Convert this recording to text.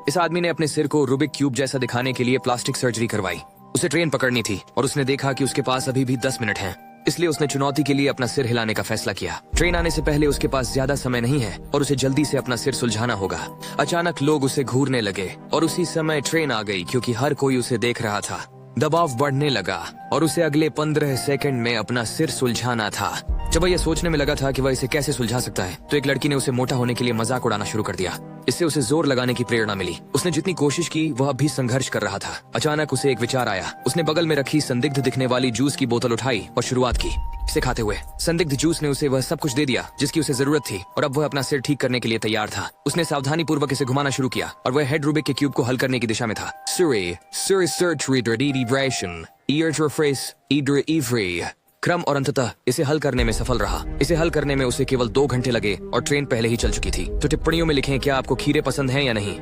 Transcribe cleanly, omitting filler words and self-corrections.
इस आदमी ने अपने सिर को रूबिक क्यूब जैसा दिखाने के लिए प्लास्टिक सर्जरी करवाई। उसे ट्रेन पकड़नी थी और उसने देखा कि उसके पास अभी भी 10 मिनट हैं। इसलिए उसने चुनौती के लिए अपना सिर हिलाने का फैसला किया। ट्रेन आने से पहले उसके पास ज्यादा समय नहीं है और उसे जल्दी से अपना सिर सुलझाना होगा। अचानक लोग उसे घूरने लगे और उसी समय ट्रेन आ गई क्योंकि हर कोई उसे देख रहा था। दबाव बढ़ने लगा और उसे अगले 15 सेकंड में अपना सिर सुलझाना था। जब वह यह सोचने में लगा था कि वह इसे कैसे सुलझा सकता है, तो एक लड़की ने उसे मोटा होने के लिए मजाक उड़ाना शुरू कर दिया। इससे उसे जोर लगाने की प्रेरणा मिली। उसने जितनी कोशिश की वह अब भी संघर्ष कर रहा था। अचानक उसे एक विचार आया। उसने बगल में रखी संदिग्ध दिखने वाली जूस की बोतल उठाई और शुरुआत की इसे खाते हुए। संदिग्ध जूस ने उसे वह सब कुछ दे दिया जिसकी उसे जरूरत थी और अब वह अपना सिर ठीक करने के लिए तैयार था। उसने सावधानी पूर्वक इसे घुमाना शुरू किया और वह हेड रूबिक के क्यूब को हल करने की दिशा में था। क्रम और अंततः इसे हल करने में सफल रहा। इसे हल करने में उसे केवल 2 घंटे लगे और ट्रेन पहले ही चल चुकी थी। तो टिप्पणियों में लिखें क्या आपको खीरे पसंद हैं या नहीं।